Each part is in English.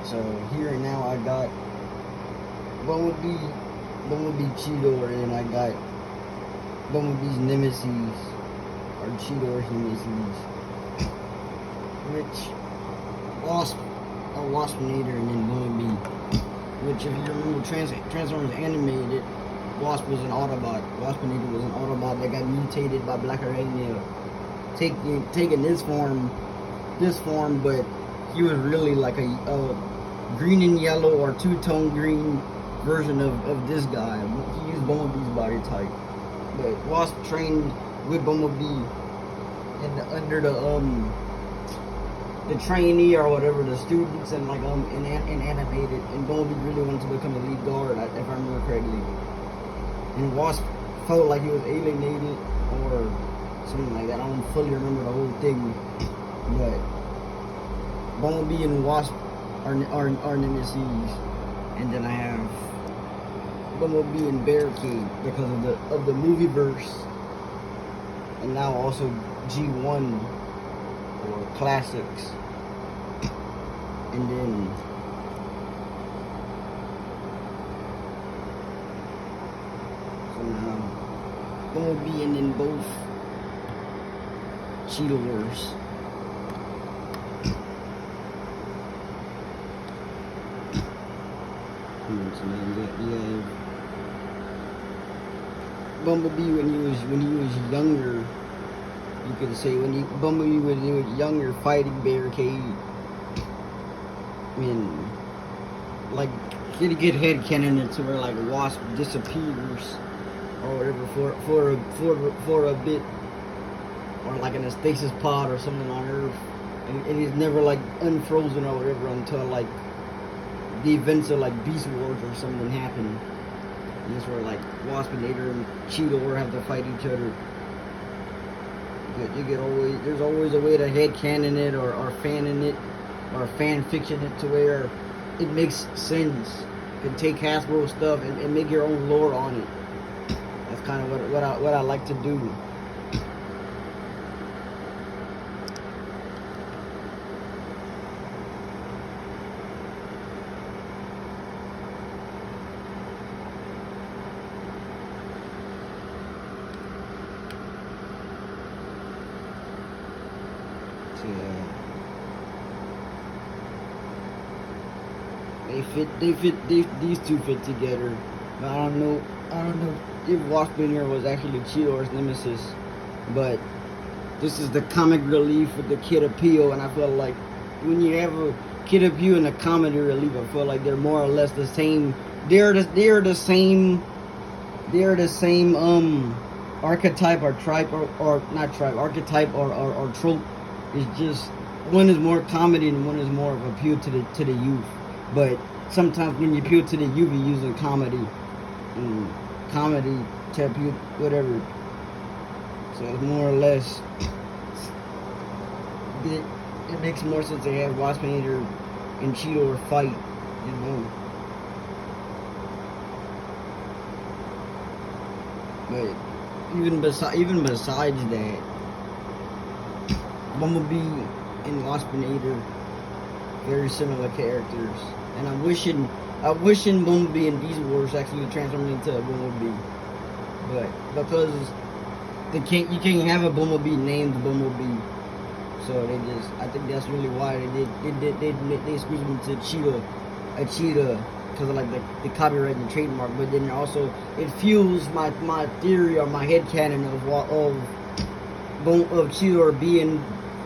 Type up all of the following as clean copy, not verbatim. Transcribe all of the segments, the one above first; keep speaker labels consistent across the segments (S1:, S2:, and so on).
S1: So here and now I got Bumblebee Cheetor, and then I got Bumblebee's Nemesis, or Cheetor's Nemesis, which Waspinator, and then Bumblebee. Which, if you remember Transformers animated, Wasp was an Autobot. Waspinator was an Autobot that got mutated by Black Arachnia, taking this form, but he was really like a green and yellow or two-tone green version of this guy. He used Bumblebee's body type, but Wasp trained with Bumblebee under the trainee or whatever, the students, and like in animated, and Bumblebee really wanted to become a lead guard, if I remember correctly. And Wasp felt like he was alienated or something like that. I don't fully remember the whole thing, but Bumblebee and Wasp are nemesis, and then I have Bumblebee and Barricade because of the movie verse, and now also G1 or classics, and then so now Bumblebee and then both Cheetors. So now you have Bumblebee when he was younger. You could say Bumblebee when he was younger, fighting Barricade. I mean, like, get headcanon into where like Wasp disappears or whatever for a bit, or like in a stasis pod or something on Earth, and he's never like unfrozen or whatever until like the events of like Beast Wars or something happen. And that's where like Waspinator and Cheetor have to fight each other. There's always a way to headcanon it or faning it or fan fiction it to where it makes sense. You can take Hasbro stuff and make your own lore on it. That's kind of what I like to do. These two fit together. But I don't know if Waspinator was actually Cheetor's nemesis, but this is the comic relief with the kid appeal, and I feel like when you have a kid appeal and a comedy relief, I feel like they're more or less the same. They're the same archetype or tribe or not tribe, archetype or trope. It's just one is more comedy and one is more of appeal to the youth. But sometimes when you appeal to the youth, you're using comedy to appeal whatever. So it's more or less it makes more sense to have Waspinator and Cheetor fight, you know. But even besides that, Bumblebee and Waspinator, very similar characters, and I'm wishing Bumblebee and Beast Wars actually transformed into a Bumblebee, but because you can't have a Bumblebee named Bumblebee, so I think that's really why they squeezed him to a cheetah because of like the copyright and trademark. But then also it fuels my theory or my headcanon of Cheetor being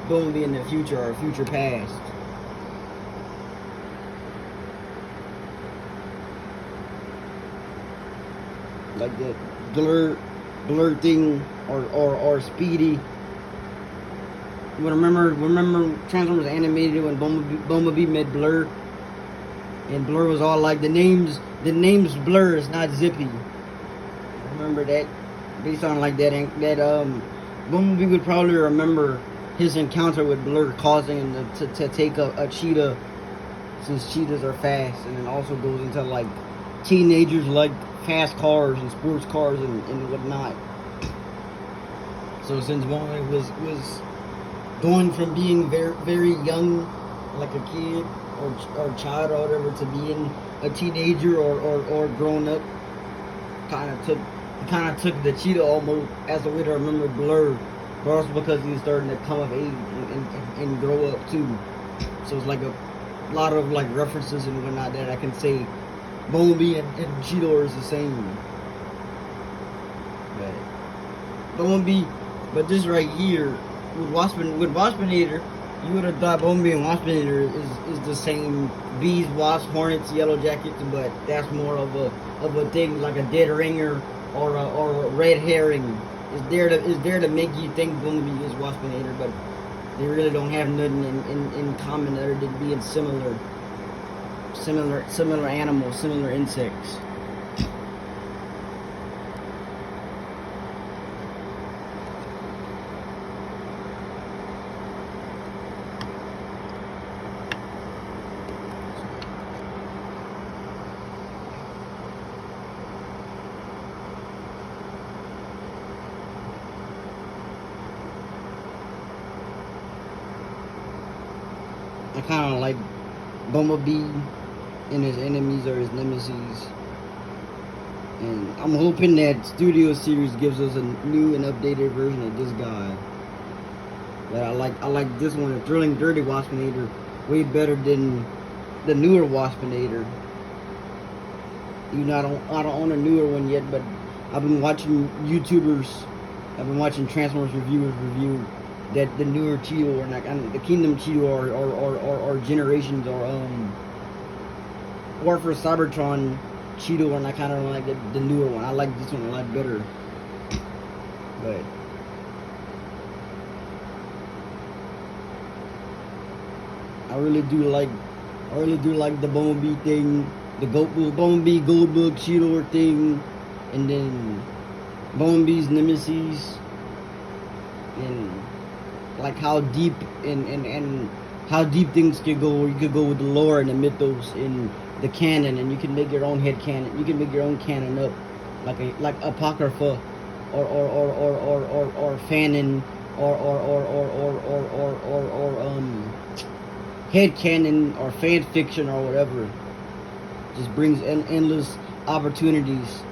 S1: Bumblebee in the future or future past. Like the blur thing or Speedy. You remember Transformers animated when Bumblebee met Blur, and Blur was all like the name's Blur, it's not Zippy. Remember that? Based on like that Bumblebee would probably remember his encounter with Blur causing him to take a cheetah, since cheetahs are fast, and then also goes into like teenagers like fast cars and sports cars and whatnot. So since Bumblebee was going from being very, very young like a kid or child or whatever to being a teenager or grown up. Kind of took the Cheetor almost as a way to remember Blur, but also because he's starting to come of age and grow up too. So it's like a lot of like references and whatnot that I can say. Bumblebee and Cheetor is the same. Bumblebee, but this right here with Waspinator, you would have thought Bumblebee and Waspinator is the same bees, wasps, hornets, yellow jackets, but that's more of a thing like a dead ringer or a red herring. Is there to make you think Bumblebee is Waspinator, but they really don't have nothing in common other than being similar animals, similar insects. I kind of like Bumblebee and his enemies or his nemesis. And I'm hoping that Studio Series gives us a new and updated version of this guy. But I like this one, the Thrilling Dirty Waspinator, way better than the newer Waspinator. You know, I don't own a newer one yet, but I've been watching YouTubers, I've been watching Transformers reviewers review that the newer Cheetor and like the Kingdom Cheetor or Generations or for Cybertron Cheetor, and I kind of like the newer one. I like this one a lot better. But I really do like the Bumblebee thing, the Bumblebee Goldbug Cheetor thing, and then Bumblebee's nemesis, and like how deep and how deep things could go. You could go with the lore and the mythos in the canon, and you can make your own head canon. You can make your own canon up, like apocrypha, or fanon, or head canon or fan fiction or whatever. Just brings endless opportunities